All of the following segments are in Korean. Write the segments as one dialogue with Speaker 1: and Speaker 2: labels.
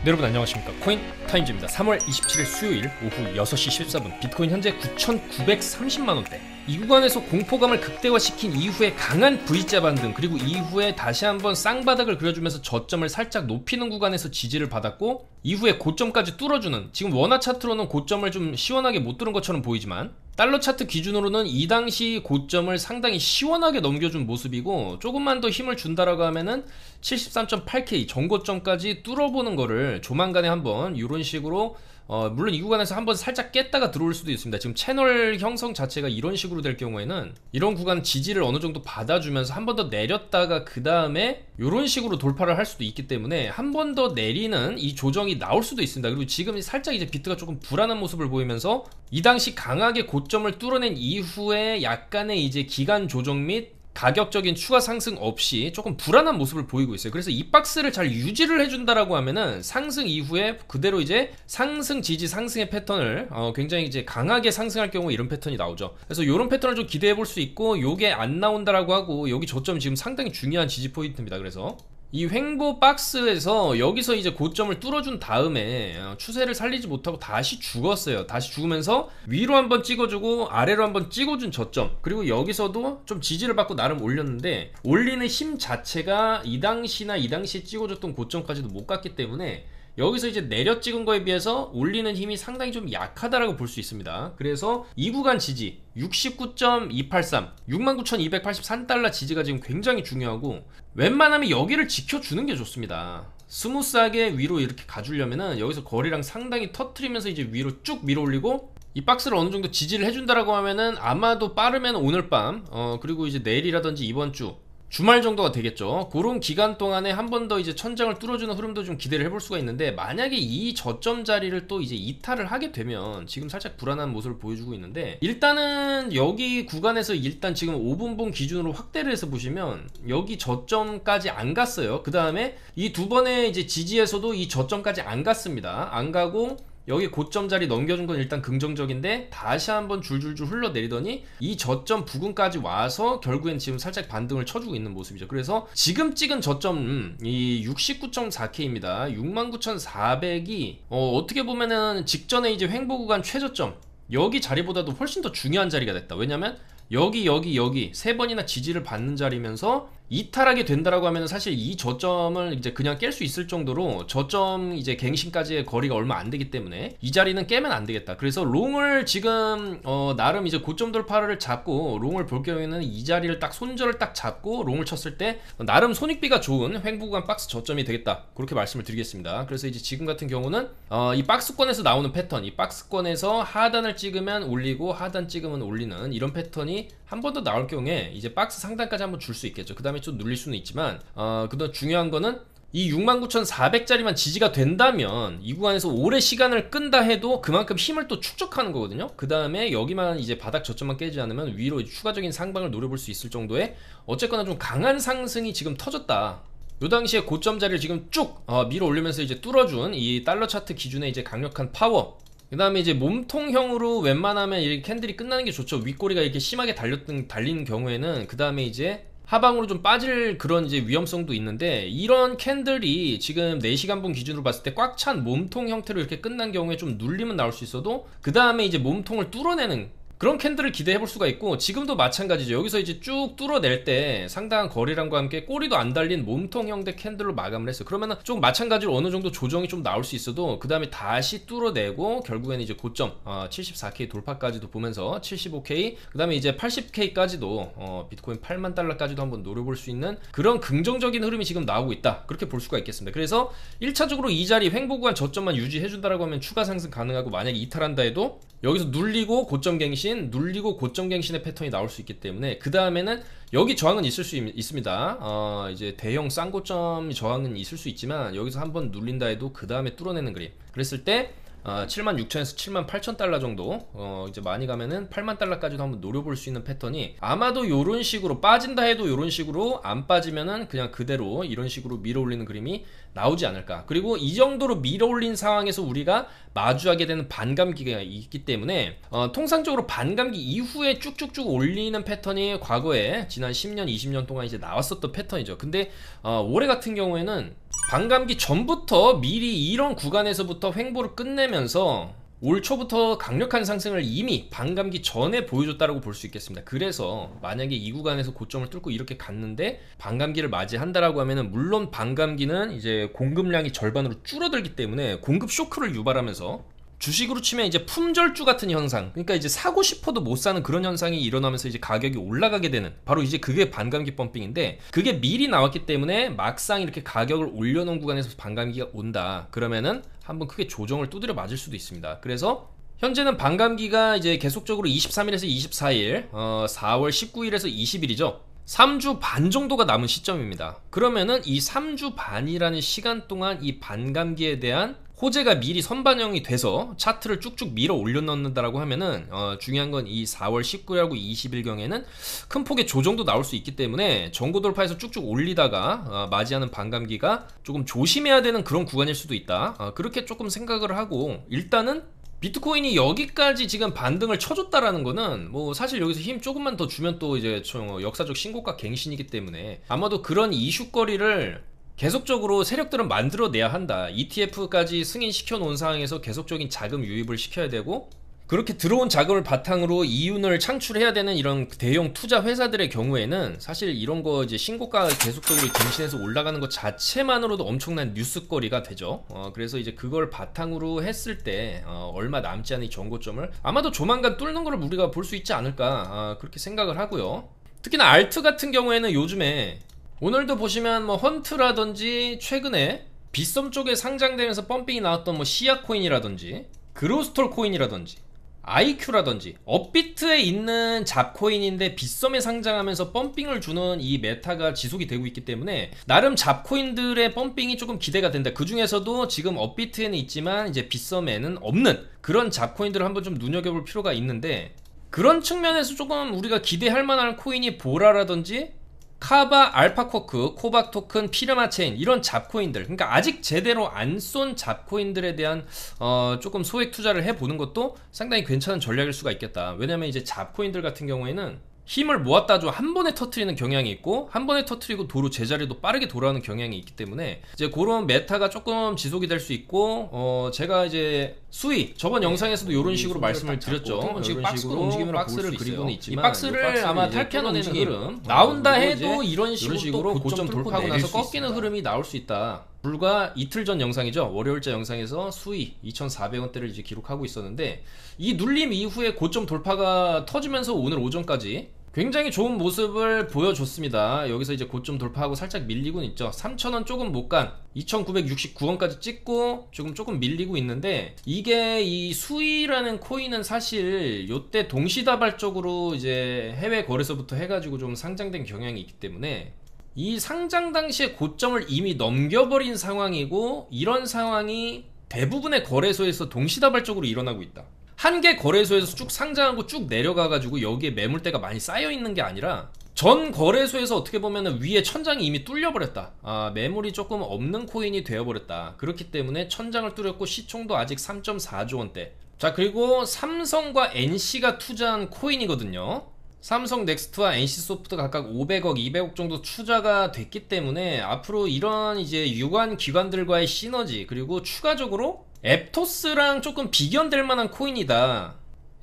Speaker 1: 네, 여러분 안녕하십니까. 코인 타임즈입니다. 3월 27일 수요일 오후 6시 14분 비트코인 현재 9,930만원대. 이 구간에서 공포감을 극대화시킨 이후에 강한 V자 반등, 그리고 이후에 다시 한번 쌍바닥을 그려주면서 저점을 살짝 높이는 구간에서 지지를 받았고, 이후에 고점까지 뚫어주는, 지금 원화 차트로는 고점을 좀 시원하게 못 뚫은 것처럼 보이지만 달러 차트 기준으로는 이 당시 고점을 상당히 시원하게 넘겨준 모습이고, 조금만 더 힘을 준다라고 하면은 73.8K 전고점까지 뚫어보는 거를 조만간에 한번 이런 식으로 물론 이 구간에서 한번 살짝 깼다가 들어올 수도 있습니다. 지금 채널 형성 자체가 이런 식으로 될 경우에는 이런 구간 지지를 어느 정도 받아주면서 한 번 더 내렸다가 그 다음에 이런 식으로 돌파를 할 수도 있기 때문에 한 번 더 내리는 이 조정이 나올 수도 있습니다. 그리고 지금 살짝 이제 비트가 조금 불안한 모습을 보이면서 이 당시 강하게 고점을 뚫어낸 이후에 약간의 이제 기간 조정 및 가격적인 추가 상승 없이 조금 불안한 모습을 보이고 있어요. 그래서 이 박스를 잘 유지를 해준다라고 하면은 상승 이후에 그대로 이제 상승 지지 상승의 패턴을 굉장히 이제 강하게 상승할 경우에 이런 패턴이 나오죠. 그래서 이런 패턴을 좀 기대해 볼 수 있고, 요게 안 나온다라고 하고 여기 저점 지금 상당히 중요한 지지 포인트입니다. 그래서 이 횡보 박스에서 여기서 이제 고점을 뚫어준 다음에 추세를 살리지 못하고 다시 죽었어요. 다시 죽으면서 위로 한번 찍어주고 아래로 한번 찍어준 저점, 그리고 여기서도 좀 지지를 받고 나름 올렸는데 올리는 힘 자체가 이 당시나 이 당시에 찍어줬던 고점까지도 못 갔기 때문에 여기서 이제 내려 찍은 거에 비해서 올리는 힘이 상당히 좀 약하다라고 볼 수 있습니다. 그래서 이 구간 지지 69.283 69,283달러 지지가 지금 굉장히 중요하고, 웬만하면 여기를 지켜주는 게 좋습니다. 스무스하게 위로 이렇게 가주려면은 여기서 거리랑 상당히 터트리면서 이제 위로 쭉 밀어 올리고, 이 박스를 어느 정도 지지를 해준다라고 하면은 아마도 빠르면 오늘 밤 그리고 이제 내일이라든지 이번 주 주말 정도가 되겠죠. 그런 기간 동안에 한 번 더 이제 천장을 뚫어주는 흐름도 좀 기대를 해볼 수가 있는데, 만약에 이 저점 자리를 또 이제 이탈을 하게 되면 지금 살짝 불안한 모습을 보여주고 있는데, 일단은 여기 구간에서 일단 지금 5분봉 기준으로 확대를 해서 보시면 여기 저점까지 안 갔어요. 그 다음에 이 두 번의 이제 지지에서도 이 저점까지 안 갔습니다. 안 가고 여기 고점 자리 넘겨준 건 일단 긍정적인데, 다시 한번 줄줄줄 흘러내리더니 이 저점 부근까지 와서 결국엔 지금 살짝 반등을 쳐주고 있는 모습이죠. 그래서 지금 찍은 저점 이 69.4K입니다 69,400이 어떻게 보면은 직전에 이제 횡보 구간 최저점 여기 자리보다도 훨씬 더 중요한 자리가 됐다. 왜냐면 여기 세 번이나 지지를 받는 자리면서 이탈하게 된다라고 하면 사실 이 저점을 이제 그냥 깰 수 있을 정도로 저점 이제 갱신까지의 거리가 얼마 안 되기 때문에 이 자리는 깨면 안 되겠다. 그래서 롱을 지금 나름 이제 고점 돌파를 잡고 롱을 볼 경우에는 이 자리를 딱 손절을 딱 잡고 롱을 쳤을 때 나름 손익비가 좋은 횡보 구간 박스 저점이 되겠다, 그렇게 말씀을 드리겠습니다. 그래서 이제 지금 같은 경우는 이 박스권에서 나오는 패턴, 이 박스권에서 하단을 찍으면 올리고 하단 찍으면 올리는 이런 패턴이 한 번 더 나올 경우에 이제 박스 상단까지 한번 줄 수 있겠죠. 그 다음에 좀 눌릴 수는 있지만 그다음 중요한 거는 이 69,400짜리만 지지가 된다면 이 구간에서 오래 시간을 끈다 해도 그만큼 힘을 또 축적하는 거거든요. 그 다음에 여기만 이제 바닥 저점만 깨지 않으면 위로 추가적인 상방을 노려볼 수 있을 정도의 어쨌거나 좀 강한 상승이 지금 터졌다. 요 당시에 고점 자리를 지금 쭉 밀어 올리면서 이제 뚫어준 이 달러 차트 기준의 이제 강력한 파워, 그 다음에 이제 몸통형으로 웬만하면 이렇게 캔들이 끝나는 게 좋죠. 윗꼬리가 이렇게 심하게 달리는 경우에는 그 다음에 이제 하방으로 좀 빠질 그런 이제 위험성도 있는데, 이런 캔들이 지금 4시간분 기준으로 봤을 때 꽉 찬 몸통 형태로 이렇게 끝난 경우에 좀 눌림은 나올 수 있어도 그 다음에 이제 몸통을 뚫어내는 그런 캔들을 기대해 볼 수가 있고, 지금도 마찬가지죠. 여기서 이제 쭉 뚫어낼 때 상당한 거리량과 함께 꼬리도 안 달린 몸통 형태 캔들로 마감을 했어요. 그러면은 좀 마찬가지로 어느 정도 조정이 좀 나올 수 있어도 그 다음에 다시 뚫어내고 결국에는 이제 고점 74K 돌파까지도 보면서 75K 그 다음에 이제 80K까지도 비트코인 8만 달러까지도 한번 노려볼 수 있는 그런 긍정적인 흐름이 지금 나오고 있다, 그렇게 볼 수가 있겠습니다. 그래서 1차적으로 이 자리 횡보 구간 저점만 유지해준다라고 하면 추가 상승 가능하고, 만약에 이탈한다 해도 여기서 눌리고 고점 갱신, 눌리고 고점 갱신의 패턴이 나올 수 있기 때문에 그 다음에는 여기 저항은 있을 수 있습니다. 이제 대형 쌍고점 저항은 있을 수 있지만 여기서 한번 눌린다 해도 그 다음에 뚫어내는 그림, 그랬을 때 76,000에서 78,000달러 정도 이제 많이 가면은 8만 달러까지도 한번 노려볼 수 있는 패턴이, 아마도 요런 식으로 빠진다 해도 요런 식으로, 안 빠지면은 그냥 그대로 이런 식으로 밀어 올리는 그림이 나오지 않을까. 그리고 이 정도로 밀어 올린 상황에서 우리가 마주하게 되는 반감기가 있기 때문에 통상적으로 반감기 이후에 쭉쭉쭉 올리는 패턴이 과거에 지난 10년 20년 동안 이제 나왔었던 패턴이죠. 근데 올해 같은 경우에는 반감기 전부터 미리 이런 구간에서부터 횡보를 끝내면서 올 초부터 강력한 상승을 이미 반감기 전에 보여줬다라고 볼 수 있겠습니다. 그래서 만약에 이 구간에서 고점을 뚫고 이렇게 갔는데 반감기를 맞이한다라고 하면은, 물론 반감기는 이제 공급량이 절반으로 줄어들기 때문에 공급 쇼크를 유발하면서 주식으로 치면 이제 품절주 같은 현상, 그러니까 이제 사고 싶어도 못 사는 그런 현상이 일어나면서 이제 가격이 올라가게 되는, 바로 이제 그게 반감기 펌핑인데, 그게 미리 나왔기 때문에 막상 이렇게 가격을 올려놓은 구간에서 반감기가 온다 그러면은 한번 크게 조정을 두드려 맞을 수도 있습니다. 그래서 현재는 반감기가 이제 계속적으로 23일에서 24일, 4월 19일에서 20일이죠. 3주 반 정도가 남은 시점입니다. 그러면은 이 3주 반이라는 시간 동안 이 반감기에 대한 호재가 미리 선반영이 돼서 차트를 쭉쭉 밀어 올려넣는다라고 하면은, 중요한 건 이 4월 19일하고 20일경에는 큰 폭의 조정도 나올 수 있기 때문에 전고 돌파해서 쭉쭉 올리다가 맞이하는 반감기가 조금 조심해야 되는 그런 구간일 수도 있다. 그렇게 조금 생각을 하고, 일단은 비트코인이 여기까지 지금 반등을 쳐줬다라는 거는 뭐 사실 여기서 힘 조금만 더 주면 또 이제 역사적 신고가 갱신이기 때문에 아마도 그런 이슈거리를 계속적으로 세력들은 만들어내야 한다. ETF까지 승인시켜 놓은 상황에서 계속적인 자금 유입을 시켜야 되고, 그렇게 들어온 자금을 바탕으로 이윤을 창출해야 되는 이런 대형 투자 회사들의 경우에는 사실 이런 거 이제 신고가 계속적으로 갱신해서 올라가는 것 자체만으로도 엄청난 뉴스거리가 되죠. 그래서 이제 그걸 바탕으로 했을 때 얼마 남지 않은 이 전고점을 아마도 조만간 뚫는 걸 우리가 볼 수 있지 않을까, 그렇게 생각을 하고요. 특히나 알트 같은 경우에는 요즘에 오늘도 보시면 뭐 헌트라든지 최근에 빗썸 쪽에 상장되면서 펌핑이 나왔던 뭐 시아코인이라든지 그로스톨 코인이라든지 IQ라든지 업비트에 있는 잡코인인데 빗썸에 상장하면서 펌핑을 주는 이 메타가 지속이 되고 있기 때문에 나름 잡코인들의 펌핑이 조금 기대가 된다. 그 중에서도 지금 업비트에는 있지만 이제 빗썸에는 없는 그런 잡코인들을 한번 좀 눈여겨볼 필요가 있는데, 그런 측면에서 조금 우리가 기대할 만한 코인이 보라라든지 카바, 알파쿼크, 코박 토큰, 피르마 체인, 이런 잡코인들, 그러니까 아직 제대로 안 쏜 잡코인들에 대한 조금 소액 투자를 해보는 것도 상당히 괜찮은 전략일 수가 있겠다. 왜냐면 이제 잡코인들 같은 경우에는 힘을 모았다죠. 한 번에 터트리는 경향이 있고, 한 번에 터트리고 도로 제자리도 빠르게 돌아오는 경향이 있기 때문에 이제 그런 메타가 조금 지속이 될 수 있고, 제가 이제 수위 저번 영상에서도 이런 식으로 말씀을 드렸죠. 지금 박스로 움직이면 박스를 그리고는 있지만, 이 박스를 아마 탈피하는 흐름 나온다 해도 이런 식으로 고점 돌파하고 나서 꺾이는 흐름이 나올 수 있다. 불과 이틀 전 영상이죠. 월요일자 영상에서 수위 2,400원대를 이제 기록하고 있었는데, 이 눌림 이후에 고점 돌파가 터지면서 오늘 오전까지 굉장히 좋은 모습을 보여줬습니다. 여기서 이제 고점 돌파하고 살짝 밀리고는 있죠. 3,000원 조금 못 간 2,969원까지 찍고 조금 밀리고 있는데, 이게 이 수위라는 코인은 사실 요때 동시다발적으로 이제 해외 거래소부터 해가지고 좀 상장된 경향이 있기 때문에 이 상장 당시에 고점을 이미 넘겨버린 상황이고, 이런 상황이 대부분의 거래소에서 동시다발적으로 일어나고 있다. 한 개 거래소에서 쭉 상장하고 쭉 내려가가지고 여기에 매물대가 많이 쌓여있는 게 아니라 전 거래소에서 어떻게 보면 위에 천장이 이미 뚫려버렸다. 매물이 조금 없는 코인이 되어버렸다. 그렇기 때문에 천장을 뚫렸고 시총도 아직 3.4조 원대. 자, 그리고 삼성과 NC가 투자한 코인이거든요. 삼성 넥스트와 NC소프트 각각 500억, 200억 정도 투자가 됐기 때문에 앞으로 이런 이제 유관 기관들과의 시너지, 그리고 추가적으로 앱토스랑 조금 비견될 만한 코인이다.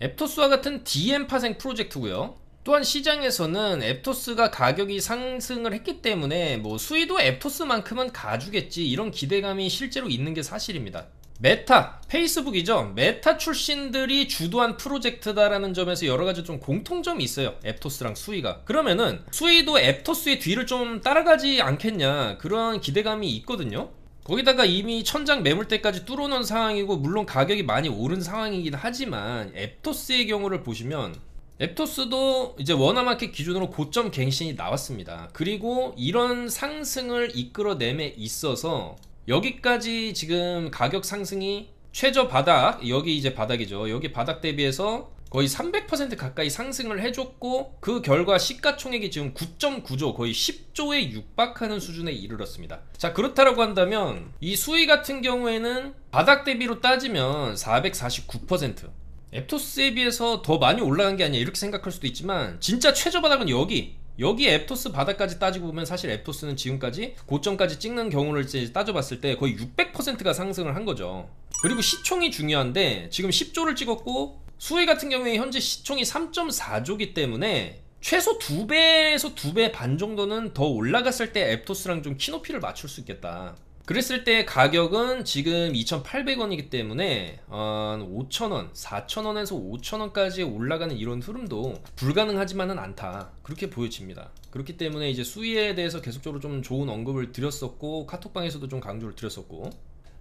Speaker 1: 앱토스와 같은 DM 파생 프로젝트고요. 또한 시장에서는 앱토스가 가격이 상승을 했기 때문에 뭐 수위도 앱토스만큼은 가주겠지, 이런 기대감이 실제로 있는 게 사실입니다. 메타, 페이스북이죠. 메타 출신들이 주도한 프로젝트다라는 점에서 여러가지 좀 공통점이 있어요. 앱토스랑 수위가. 그러면은 수위도 앱토스의 뒤를 좀 따라가지 않겠냐, 그런 기대감이 있거든요. 거기다가 이미 천장 매물대까지 뚫어놓은 상황이고, 물론 가격이 많이 오른 상황이긴 하지만 앱토스의 경우를 보시면 앱토스도 이제 워너마켓 기준으로 고점 갱신이 나왔습니다. 그리고 이런 상승을 이끌어냄에 있어서 여기까지 지금 가격 상승이 최저 바닥, 여기 이제 바닥이죠. 여기 바닥 대비해서 거의 300% 가까이 상승을 해줬고, 그 결과 시가총액이 지금 9.9조, 거의 10조에 육박하는 수준에 이르렀습니다. 자, 그렇다라고 한다면 이 수위 같은 경우에는 바닥 대비로 따지면 449%, 앱토스에 비해서 더 많이 올라간 게 아니야, 이렇게 생각할 수도 있지만 진짜 최저 바닥은 여기 여기 앱토스 바닥까지 따지고 보면 사실 앱토스는 지금까지 고점까지 찍는 경우를 이제 따져봤을 때 거의 600%가 상승을 한 거죠. 그리고 시총이 중요한데 지금 10조를 찍었고 수혜 같은 경우에 현재 시총이 3.4조기 때문에 최소 2배에서 2배 반 정도는 더 올라갔을 때 앱토스랑 좀 키높이를 맞출 수 있겠다. 그랬을 때 가격은 지금 2,800원이기 때문에 5,000원, 4,000원에서 5,000원까지 올라가는 이런 흐름도 불가능하지만은 않다. 그렇게 보여집니다. 그렇기 때문에 이제 수위에 대해서 계속적으로 좀 좋은 언급을 드렸었고 카톡방에서도 좀 강조를 드렸었고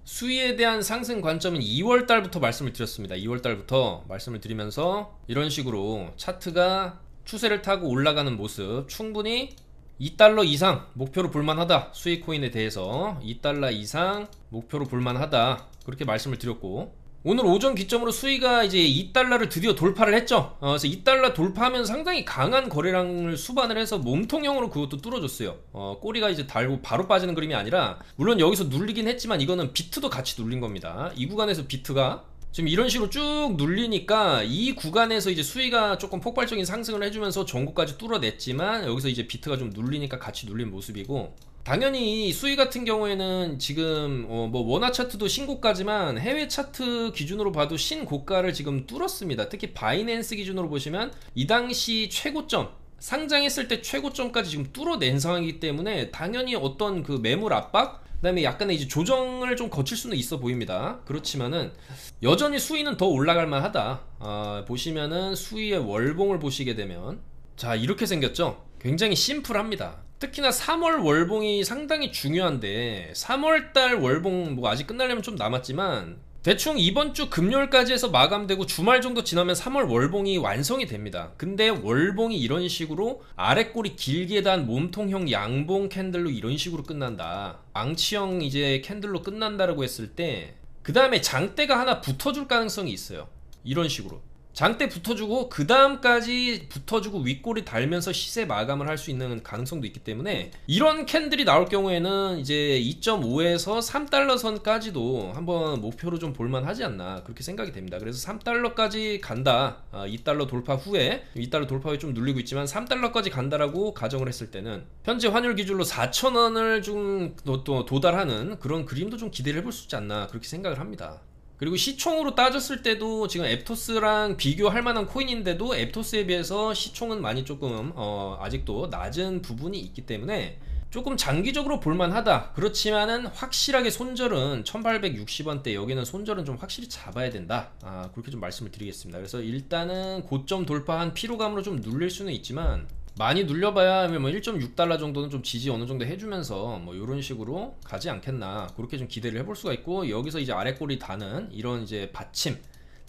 Speaker 1: 수위에 대한 상승 관점은 2월달부터 말씀을 드렸습니다. 2월달부터 말씀을 드리면서 이런 식으로 차트가 추세를 타고 올라가는 모습 충분히 2달러 이상 목표로 볼만하다. 수익 코인에 대해서 2달러 이상 목표로 볼만하다. 그렇게 말씀을 드렸고 오늘 오전 기점으로 수위가 이제 2달러를 드디어 돌파를 했죠. 그래서 2달러 돌파하면 상당히 강한 거래량을 수반을 해서 몸통형으로 그것도 뚫어줬어요. 꼬리가 이제 달고 바로 빠지는 그림이 아니라 물론 여기서 눌리긴 했지만 이거는 비트도 같이 눌린 겁니다. 이 구간에서 비트가 지금 이런 식으로 쭉 눌리니까 이 구간에서 이제 수위가 조금 폭발적인 상승을 해주면서 전고까지 뚫어냈지만 여기서 이제 비트가 좀 눌리니까 같이 눌린 모습이고 당연히 이 수위 같은 경우에는 지금 뭐 원화 차트도 신고가지만 해외 차트 기준으로 봐도 신고가를 지금 뚫었습니다. 특히 바이낸스 기준으로 보시면 이 당시 최고점 상장했을 때 최고점까지 지금 뚫어낸 상황이기 때문에 당연히 어떤 그 매물 압박 그 다음에 약간의 이제 조정을 좀 거칠 수는 있어 보입니다. 그렇지만은 여전히 수위는 더 올라갈 만하다. 보시면은 수위의 월봉을 보시게 되면 자 이렇게 생겼죠. 굉장히 심플합니다. 특히나 3월 월봉이 상당히 중요한데 3월달 월봉 뭐 아직 끝나려면 좀 남았지만 대충 이번 주 금요일까지 해서 마감되고 주말 정도 지나면 3월 월봉이 완성이 됩니다. 근데 월봉이 이런 식으로 아랫꼬리 길게 단 몸통형 양봉 캔들로 이런 식으로 끝난다. 망치형 이제 캔들로 끝난다라고 했을 때 그 다음에 장대가 하나 붙어줄 가능성이 있어요. 이런 식으로 장대 붙어주고 그 다음까지 붙어주고 윗꼬리 달면서 시세 마감을 할 수 있는 가능성도 있기 때문에 이런 캔들이 나올 경우에는 이제 2.5에서 3달러 선까지도 한번 목표로 좀 볼만하지 않나 그렇게 생각이 됩니다. 그래서 3달러까지 간다. 2달러 돌파 후에 2달러 돌파 후에 좀 눌리고 있지만 3달러까지 간다라고 가정을 했을 때는 현재 환율 기준으로 4,000원을 좀 또 도달하는 그런 그림도 좀 기대를 해볼 수 있지 않나 그렇게 생각을 합니다. 그리고 시총으로 따졌을 때도 지금 앱토스랑 비교할 만한 코인인데도 앱토스에 비해서 시총은 많이 조금 아직도 낮은 부분이 있기 때문에 조금 장기적으로 볼만하다. 그렇지만은 확실하게 손절은 1860원대 여기는 손절은 좀 확실히 잡아야 된다. 그렇게 좀 말씀을 드리겠습니다. 그래서 일단은 고점 돌파한 피로감으로 좀 눌릴 수는 있지만 많이 눌려봐야 뭐 1.6달러 정도는 좀 지지 어느 정도 해주면서 뭐 이런 식으로 가지 않겠나 그렇게 좀 기대를 해볼 수가 있고 여기서 이제 아랫꼬리 다는 이런 이제 받침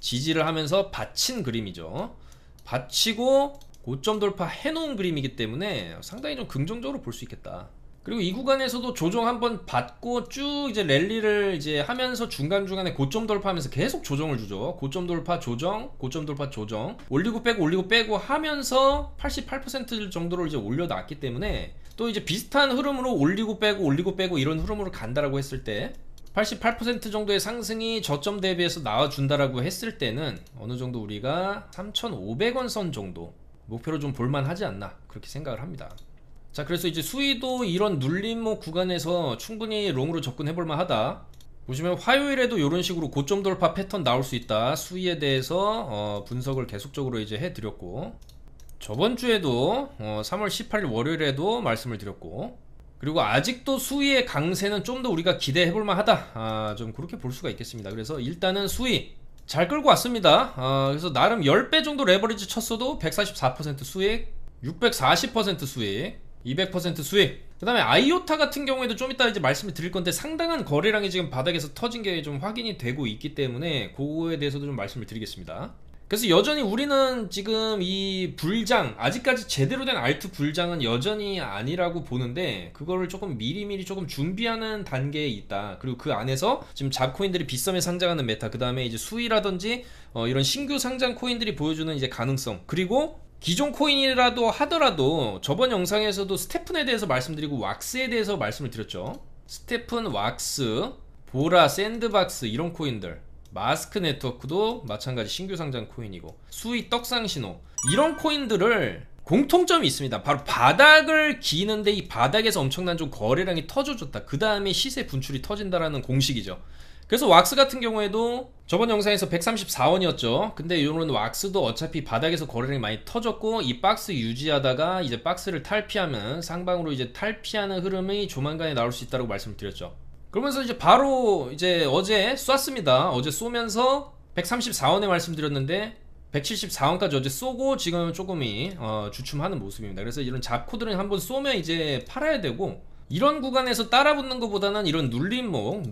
Speaker 1: 지지를 하면서 받친 그림이죠. 받치고 고점 돌파 해놓은 그림이기 때문에 상당히 좀 긍정적으로 볼 수 있겠다. 그리고 이 구간에서도 조정 한번 받고 쭉 이제 랠리를 이제 하면서 중간중간에 고점 돌파하면서 계속 조정을 주죠. 고점 돌파 조정, 고점 돌파 조정, 올리고 빼고 하면서 88% 정도로 이제 올려놨기 때문에 또 이제 비슷한 흐름으로 올리고 빼고 이런 흐름으로 간다라고 했을 때 88% 정도의 상승이 저점 대비해서 나와준다라고 했을 때는 어느 정도 우리가 3,500원 선 정도 목표로 좀 볼만하지 않나 그렇게 생각을 합니다. 자 그래서 이제 수위도 이런 눌림목 구간에서 충분히 롱으로 접근해볼만 하다. 보시면 화요일에도 이런 식으로 고점 돌파 패턴 나올 수 있다. 수위에 대해서 분석을 계속적으로 이제 해드렸고 저번주에도 3월 18일 월요일에도 말씀을 드렸고 그리고 아직도 수위의 강세는 좀 더 우리가 기대해볼만 하다. 좀 그렇게 볼 수가 있겠습니다. 그래서 일단은 수위 잘 끌고 왔습니다. 그래서 나름 10배 정도 레버리지 쳤어도 144% 수익 640% 수익 200% 수익. 그 다음에 아이오타 같은 경우에도 좀 이따 이제 말씀을 드릴 건데 상당한 거래량이 지금 바닥에서 터진 게 좀 확인이 되고 있기 때문에 그거에 대해서도 좀 말씀을 드리겠습니다. 그래서 여전히 우리는 지금 이 불장 아직까지 제대로 된 알트 불장은 여전히 아니라고 보는데 그거를 조금 미리미리 조금 준비하는 단계에 있다. 그리고 그 안에서 지금 잡코인들이 빗썸에 상장하는 메타 그 다음에 이제 수위라든지 이런 신규 상장 코인들이 보여주는 이제 가능성 그리고 기존 코인이라도 하더라도 저번 영상에서도 스테픈에 대해서 말씀드리고 왁스에 대해서 말씀을 드렸죠. 스테픈, 왁스, 보라, 샌드박스 이런 코인들 마스크 네트워크도 마찬가지 신규 상장 코인이고 수위 떡상신호 이런 코인들을 공통점이 있습니다. 바로 바닥을 기는데 이 바닥에서 엄청난 좀 거래량이 터져줬다. 그 다음에 시세 분출이 터진다라는 공식이죠. 그래서 왁스 같은 경우에도 저번 영상에서 134원이었죠. 근데 이런 왁스도 어차피 바닥에서 거래량이 많이 터졌고 이 박스 유지하다가 이제 박스를 탈피하면 상방으로 이제 탈피하는 흐름이 조만간에 나올 수 있다고 말씀을 드렸죠. 그러면서 이제 바로 이제 어제 쐈습니다. 어제 쏘면서 134원에 말씀드렸는데 174원까지 어제 쏘고 지금 조금이 주춤하는 모습입니다. 그래서 이런 잡코들은 한번 쏘면 이제 팔아야 되고, 이런 구간에서 따라붙는 것보다는 이런 눌림목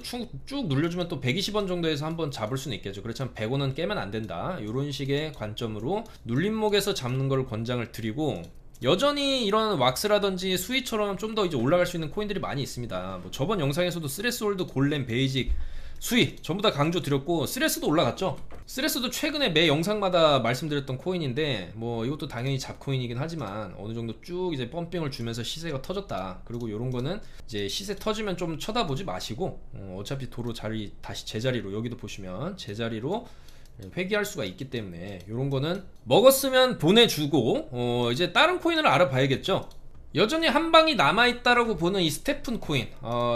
Speaker 1: 쭉 눌려주면 또 120원 정도에서 한번 잡을 수는 있겠죠. 그렇지만 100원은 깨면 안 된다, 이런 식의 관점으로 눌림목에서 잡는 걸 권장을 드리고, 여전히 이런 왁스라든지 수위처럼 좀 더 이제 올라갈 수 있는 코인들이 많이 있습니다. 뭐 저번 영상에서도 스레스홀드, 골렘, 베이직, 수위 전부 다 강조 드렸고, 스레스도 올라갔죠. 스레스도 최근에 매 영상마다 말씀드렸던 코인인데, 뭐 이것도 당연히 잡코인이긴 하지만 어느 정도 쭉 이제 펌핑을 주면서 시세가 터졌다. 그리고 요런 거는 이제 시세 터지면 좀 쳐다보지 마시고, 어차피 도로 자리 다시 제자리로, 여기도 보시면 제자리로 회귀할 수가 있기 때문에 요런 거는 먹었으면 보내주고, 이제 다른 코인을 알아봐야겠죠. 여전히 한 방이 남아있다라고 보는 이 스테픈 코인,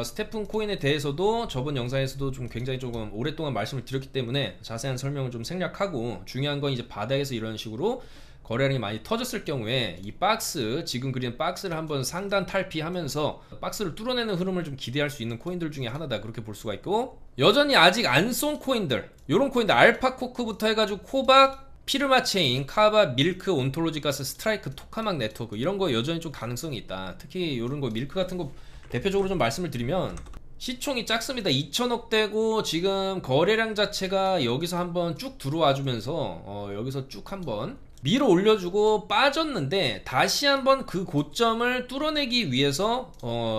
Speaker 1: 스테픈 코인에 대해서도 저번 영상에서도 좀 굉장히 조금 오랫동안 말씀을 드렸기 때문에 자세한 설명을 좀 생략하고, 중요한 건 이제 바닥에서 이런 식으로 거래량이 많이 터졌을 경우에 이 박스, 지금 그린 박스를 한번 상단 탈피하면서 박스를 뚫어내는 흐름을 좀 기대할 수 있는 코인들 중에 하나다, 그렇게 볼 수가 있고, 여전히 아직 안 쏜 코인들, 요런 코인들 알파코크부터 해가지고 코박, 피르마체인, 카바, 밀크, 온톨로지가스, 스트라이크, 토카막 네트워크, 이런 거 여전히 좀 가능성이 있다. 특히 이런 거 밀크 같은 거 대표적으로 좀 말씀을 드리면 시총이 작습니다. 2천억 대고 지금 거래량 자체가 여기서 한번 쭉 들어와 주면서 여기서 쭉 한번 밀어 올려주고 빠졌는데, 다시 한번 그 고점을 뚫어내기 위해서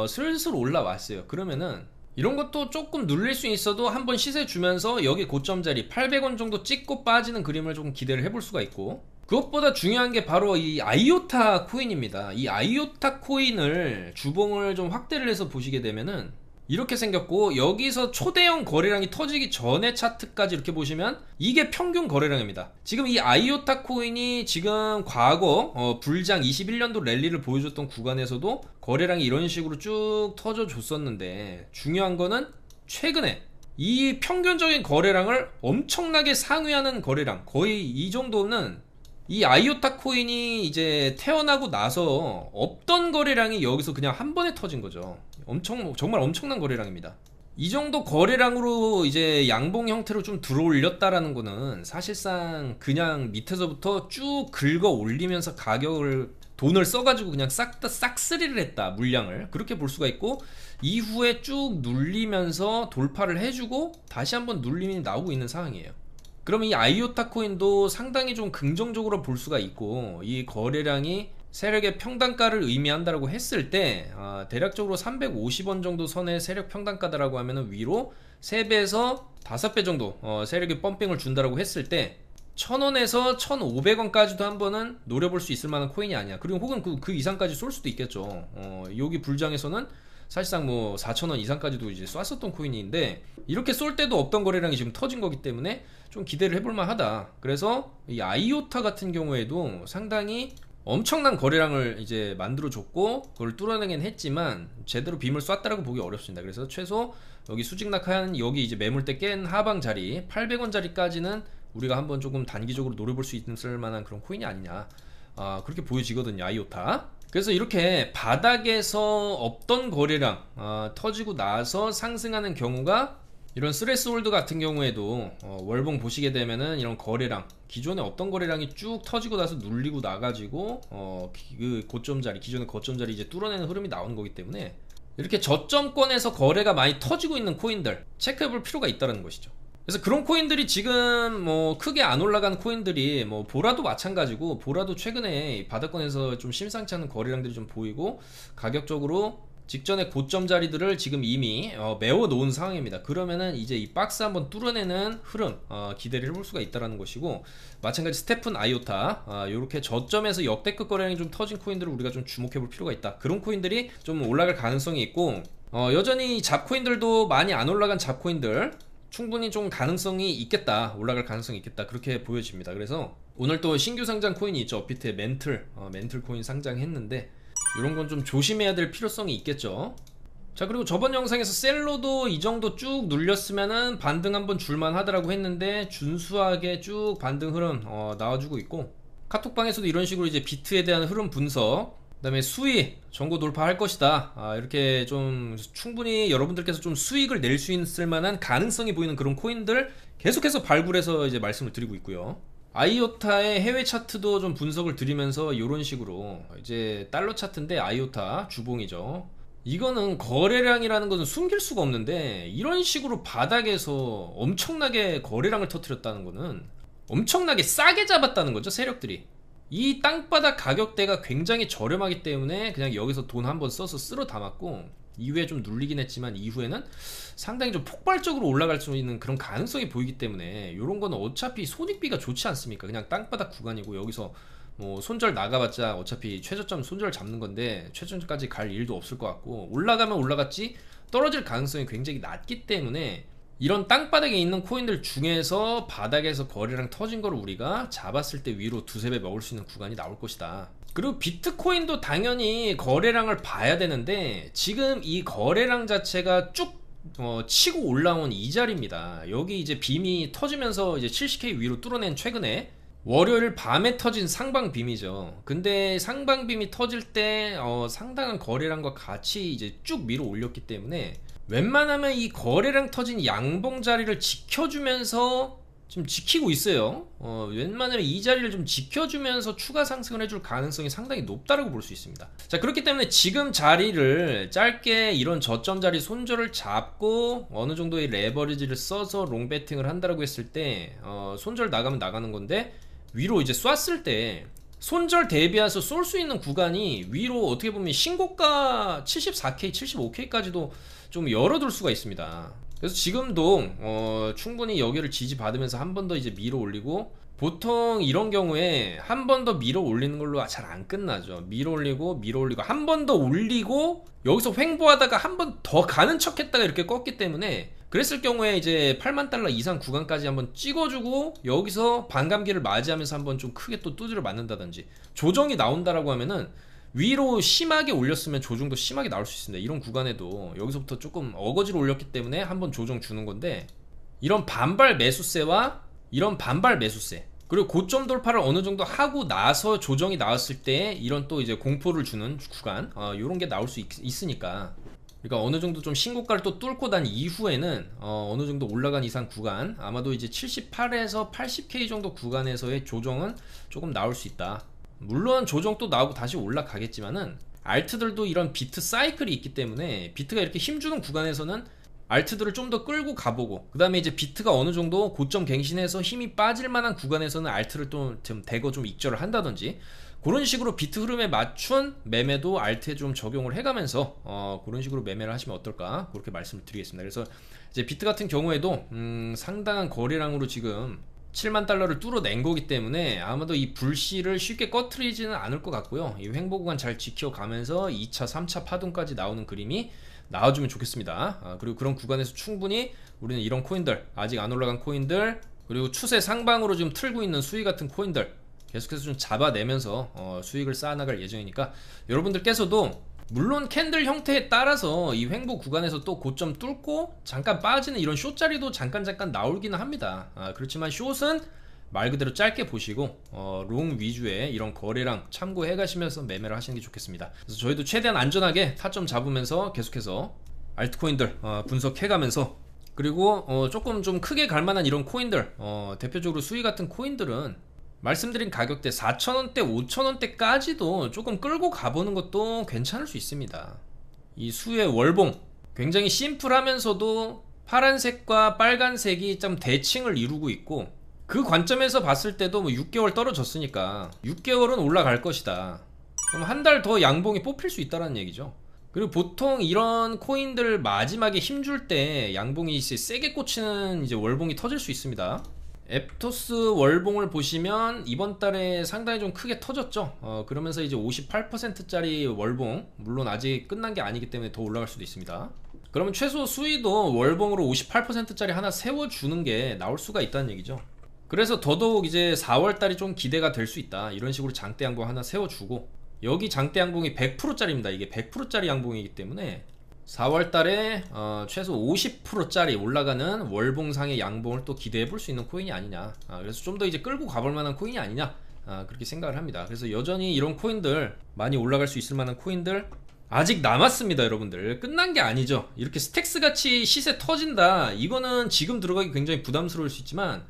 Speaker 1: 슬슬 올라왔어요. 그러면은 이런 것도 조금 눌릴 수 있어도 한번 시세 주면서 여기 고점 자리 800원 정도 찍고 빠지는 그림을 좀 기대를 해볼 수가 있고, 그것보다 중요한 게 바로 이 아이오타 코인입니다. 이 아이오타 코인을 주봉을 좀 확대를 해서 보시게 되면은 이렇게 생겼고, 여기서 초대형 거래량이 터지기 전에 차트까지 이렇게 보시면 이게 평균 거래량입니다. 지금 이 아이오타 코인이 지금 과거 불장 21년도 랠리를 보여줬던 구간에서도 거래량이 이런 식으로 쭉 터져 줬었는데, 중요한 거는 최근에 이 평균적인 거래량을 엄청나게 상회하는 거래량, 거의 이 정도는 이 아이오타 코인이 이제 태어나고 나서 없던 거래량이 여기서 그냥 한 번에 터진 거죠. 정말 엄청난 거래량입니다. 이 정도 거래량으로 이제 양봉 형태로 좀 들어올렸다라는 거는 사실상 그냥 밑에서부터 쭉 긁어 올리면서 돈을 써가지고 그냥 싹 다 싹쓸이를 했다, 물량을. 그렇게 볼 수가 있고, 이후에 쭉 눌리면서 돌파를 해주고 다시 한번 눌림이 나오고 있는 상황이에요. 그러면 이 아이오타 코인도 상당히 좀 긍정적으로 볼 수가 있고, 이 거래량이 세력의 평단가를 의미한다라고 했을 때 대략적으로 350원 정도 선의 세력 평단가다라고 하면은 위로 3배에서 5배 정도 세력이 펌핑을 준다라고 했을 때 1000원에서 1500원까지도 한번은 노려볼 수 있을 만한 코인이 아니야. 그리고 혹은 그 이상까지 쏠 수도 있겠죠. 여기 불장에서는 사실상 뭐 4000원 이상까지도 이제 쐈었던 코인인데, 이렇게 쏠 때도 없던 거래량이 지금 터진 거기 때문에 좀 기대를 해볼만 하다. 그래서 이 아이오타 같은 경우에도 상당히 엄청난 거래량을 이제 만들어줬고, 그걸 뚫어내긴 했지만 제대로 빔을 쐈다라고 보기 어렵습니다. 그래서 최소 여기 수직낙하한 여기 이제 매물대 깬 하방 자리 800원 자리까지는 우리가 한번 조금 단기적으로 노려볼 수 있을 만한 그런 코인이 아니냐, 그렇게 보여지거든요, 아이오타. 그래서 이렇게 바닥에서 없던 거래량 터지고 나서 상승하는 경우가, 이런 스레스홀드 같은 경우에도 월봉 보시게 되면은 이런 거래량, 기존에 없던 거래량이 쭉 터지고 나서 눌리고 나가지고 그 고점 자리, 기존의 고점 자리 이제 뚫어내는 흐름이 나오는 거기 때문에, 이렇게 저점권에서 거래가 많이 터지고 있는 코인들 체크해볼 필요가 있다는 것이죠. 그래서 그런 코인들이 지금 뭐 크게 안 올라간 코인들이, 뭐 보라도 마찬가지고, 보라도 최근에 바닥권에서 좀 심상치 않은 거래량들이 좀 보이고, 가격적으로 직전의 고점 자리들을 지금 이미 메워 놓은 상황입니다. 그러면은 이제 이 박스 한번 뚫어내는 흐름 기대를 해볼 수가 있다는 것이고, 마찬가지 스테픈 아이오타, 이렇게 저점에서 역대급 거래량이 좀 터진 코인들을 우리가 좀 주목해 볼 필요가 있다. 그런 코인들이 좀 올라갈 가능성이 있고, 여전히 잡코인들도 많이 안 올라간 잡코인들 충분히 좀 가능성이 있겠다, 올라갈 가능성이 있겠다, 그렇게 보여집니다. 그래서 오늘 또 신규 상장 코인이 있죠. 업비트의 멘틀 코인 상장했는데 이런 건 좀 조심해야 될 필요성이 있겠죠. 자, 그리고 저번 영상에서 셀러도 이 정도 쭉 눌렸으면은 반등 한번 줄만 하더라고 했는데 준수하게 쭉 반등 흐름 나와주고 있고, 카톡방에서도 이런 식으로 이제 비트에 대한 흐름 분석, 그 다음에 수익 전고 돌파할 것이다, 이렇게 좀 충분히 여러분들께서 좀 수익을 낼 수 있을 만한 가능성이 보이는 그런 코인들 계속해서 발굴해서 이제 말씀을 드리고 있고요. 아이오타의 해외 차트도 좀 분석을 드리면서 이런 식으로 이제 달러 차트인데 아이오타 주봉이죠. 이거는 거래량이라는 것은 숨길 수가 없는데 이런 식으로 바닥에서 엄청나게 거래량을 터뜨렸다는 거는 엄청나게 싸게 잡았다는 거죠, 세력들이. 이 땅바닥 가격대가 굉장히 저렴하기 때문에 그냥 여기서 돈 한번 써서 쓸어 담았고, 이후에 좀 눌리긴 했지만 이후에는 상당히 좀 폭발적으로 올라갈 수 있는 그런 가능성이 보이기 때문에 이런 거는 어차피 손익비가 좋지 않습니까? 그냥 땅바닥 구간이고 여기서 뭐 손절 나가봤자 어차피 최저점 손절 잡는 건데 최저점까지 갈 일도 없을 것 같고, 올라가면 올라갔지 떨어질 가능성이 굉장히 낮기 때문에 이런 땅바닥에 있는 코인들 중에서 바닥에서 거래량 터진 거를 우리가 잡았을 때 위로 두세 배 먹을 수 있는 구간이 나올 것이다. 그리고 비트코인도 당연히 거래량을 봐야 되는데 지금 이 거래량 자체가 쭉 치고 올라온 이 자리입니다. 여기 이제 빔이 터지면서 이제 70K 위로 뚫어낸 최근에 월요일 밤에 터진 상방빔이죠. 근데 상방빔이 터질 때 상당한 거래량과 같이 이제 쭉 밀어 올렸기 때문에 웬만하면 이 거래량 터진 양봉 자리를 지켜주면서 지금 지키고 있어요. 웬만하면 이 자리를 좀 지켜주면서 추가 상승을 해줄 가능성이 상당히 높다라고 볼 수 있습니다. 자, 그렇기 때문에 지금 자리를 짧게 이런 저점 자리 손절을 잡고 어느 정도의 레버리지를 써서 롱 배팅을 한다라고 했을 때 손절 나가면 나가는 건데, 위로 이제 쐈을 때 손절 대비해서 쏠 수 있는 구간이 위로 어떻게 보면 신고가 74K, 75K까지도 좀 열어둘 수가 있습니다. 그래서 지금도 충분히 여기를 지지받으면서 한 번 더 이제 밀어 올리고, 보통 이런 경우에 한 번 더 밀어 올리는 걸로 잘 안 끝나죠. 밀어 올리고 한 번 더 올리고 여기서 횡보하다가 한 번 더 가는 척 했다가 이렇게 껐기 때문에, 그랬을 경우에 이제 8만 달러 이상 구간까지 한번 찍어주고 여기서 반감기를 맞이하면서 한번 좀 크게 또 두드려 맞는다든지 조정이 나온다라고 하면은 위로 심하게 올렸으면 조정도 심하게 나올 수 있습니다. 이런 구간에도 여기서부터 조금 어거지로 올렸기 때문에 한번 조정 주는 건데, 이런 반발 매수세와 이런 반발 매수세, 그리고 고점 돌파를 어느 정도 하고 나서 조정이 나왔을 때 이런 또 이제 공포를 주는 구간, 이런 게 나올 수 있으니까, 그러니까 어느 정도 좀 신고가를 또 뚫고 난 이후에는 어느 정도 올라간 이상 구간, 아마도 이제 78에서 80K 정도 구간에서의 조정은 조금 나올 수 있다. 물론 조정 또 나오고 다시 올라가겠지만은 알트들도 이런 비트 사이클이 있기 때문에 비트가 이렇게 힘주는 구간에서는 알트들을 좀 더 끌고 가보고, 그 다음에 이제 비트가 어느 정도 고점 갱신해서 힘이 빠질 만한 구간에서는 알트를 또 좀 대거 좀 익절을 한다든지, 그런 식으로 비트 흐름에 맞춘 매매도 알트에 좀 적용을 해가면서 그런 식으로 매매를 하시면 어떨까, 그렇게 말씀을 드리겠습니다. 그래서 이제 비트 같은 경우에도 상당한 거래량으로 지금 7만 달러를 뚫어낸 거기 때문에 아마도 이 불씨를 쉽게 꺼트리지는 않을 것 같고요. 이 횡보 구간 잘 지켜가면서 2차, 3차 파동까지 나오는 그림이 나와주면 좋겠습니다. 그리고 그런 구간에서 충분히 우리는 이런 코인들, 아직 안 올라간 코인들, 그리고 추세 상방으로 지금 틀고 있는 수익 같은 코인들 계속해서 좀 잡아내면서 수익을 쌓아나갈 예정이니까, 여러분들께서도 물론 캔들 형태에 따라서 이 횡보 구간에서 또 고점 뚫고 잠깐 빠지는 이런 숏 자리도 잠깐 나오기는 합니다. 그렇지만 숏은 말 그대로 짧게 보시고 롱 위주의 이런 거래량 참고해 가시면서 매매를 하시는 게 좋겠습니다. 그래서 저희도 최대한 안전하게 타점 잡으면서 계속해서 알트코인들 분석해 가면서, 그리고 조금 좀 크게 갈만한 이런 코인들, 대표적으로 수익 같은 코인들은 말씀드린 가격대 4,000원대, 5,000원대까지도 조금 끌고 가보는 것도 괜찮을 수 있습니다. 이 수의 월봉 굉장히 심플하면서도 파란색과 빨간색이 좀 대칭을 이루고 있고, 그 관점에서 봤을 때도 뭐 6개월 떨어졌으니까 6개월은 올라갈 것이다. 그럼 한 달 더 양봉이 뽑힐 수 있다는 얘기죠. 그리고 보통 이런 코인들 마지막에 힘줄 때 양봉이 세게 꽂히는 이제 월봉이 터질 수 있습니다. 앱토스 월봉을 보시면 이번 달에 상당히 좀 크게 터졌죠. 그러면서 이제 58%짜리 월봉, 물론 아직 끝난 게 아니기 때문에 더 올라갈 수도 있습니다. 그러면 최소 수위도 월봉으로 58%짜리 하나 세워주는 게 나올 수가 있다는 얘기죠. 그래서 더더욱 이제 4월달이 좀 기대가 될 수 있다. 이런 식으로 장대 양봉 하나 세워주고, 여기 장대 양봉이 100%짜리입니다. 이게 100%짜리 양봉이기 때문에 4월달에 최소 50%짜리 올라가는 월봉상의 양봉을 또 기대해 볼 수 있는 코인이 아니냐. 그래서 좀 더 이제 끌고 가볼 만한 코인이 아니냐. 그렇게 생각을 합니다. 그래서 여전히 이런 코인들, 많이 올라갈 수 있을 만한 코인들 아직 남았습니다. 여러분들 끝난 게 아니죠. 이렇게 스택스 같이 시세 터진다, 이거는 지금 들어가기 굉장히 부담스러울 수 있지만,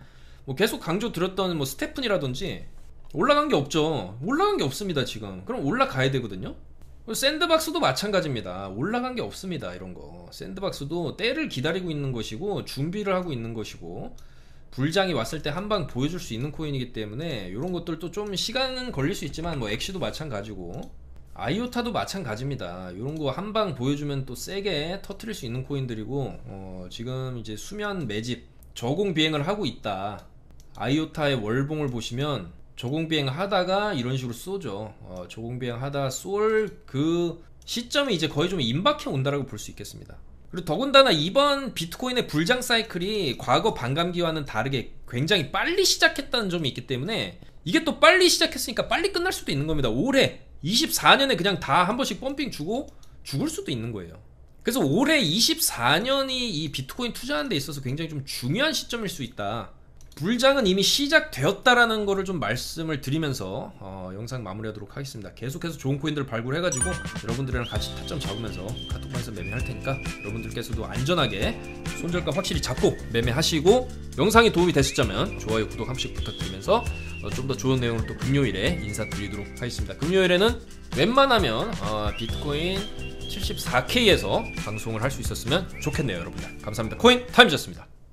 Speaker 1: 뭐 계속 강조 드렸던 뭐 스테픈이라든지 올라간 게 없죠. 올라간 게 없습니다 지금. 그럼 올라가야 되거든요. 샌드박스도 마찬가지입니다. 올라간 게 없습니다. 이런 거 샌드박스도 때를 기다리고 있는 것이고 준비를 하고 있는 것이고, 불장이 왔을 때 한 방 보여줄 수 있는 코인이기 때문에 이런 것들도 좀 시간은 걸릴 수 있지만, 뭐 엑시도 마찬가지고 아이오타도 마찬가지입니다. 이런 거 한 방 보여주면 또 세게 터트릴 수 있는 코인들이고, 지금 이제 수면 매집 저공 비행을 하고 있다. 아이오타의 월봉을 보시면 저공 비행 하다가 이런 식으로 쏘죠. 저공 비행 하다 쏠 그 시점이 이제 거의 좀 임박해 온다라고 볼 수 있겠습니다. 그리고 더군다나 이번 비트코인의 불장 사이클이 과거 반감기와는 다르게 굉장히 빨리 시작했다는 점이 있기 때문에, 이게 또 빨리 시작했으니까 빨리 끝날 수도 있는 겁니다. 올해 24년에 그냥 다 한 번씩 펌핑 주고 죽을 수도 있는 거예요. 그래서 올해 24년이 이 비트코인 투자하는 데 있어서 굉장히 좀 중요한 시점일 수 있다. 불장은 이미 시작되었다라는 거를 좀 말씀을 드리면서 영상 마무리하도록 하겠습니다. 계속해서 좋은 코인들을 발굴해가지고 여러분들이랑 같이 타점 잡으면서 카톡방에서 매매할 테니까, 여러분들께서도 안전하게 손절가 확실히 잡고 매매하시고, 영상이 도움이 됐었다면 좋아요, 구독 한 번씩 부탁드리면서 좀 더 좋은 내용으로 또 금요일에 인사드리도록 하겠습니다. 금요일에는 웬만하면 비트코인 74K에서 방송을 할 수 있었으면 좋겠네요. 여러분들 감사합니다. 코인 타임이었습니다.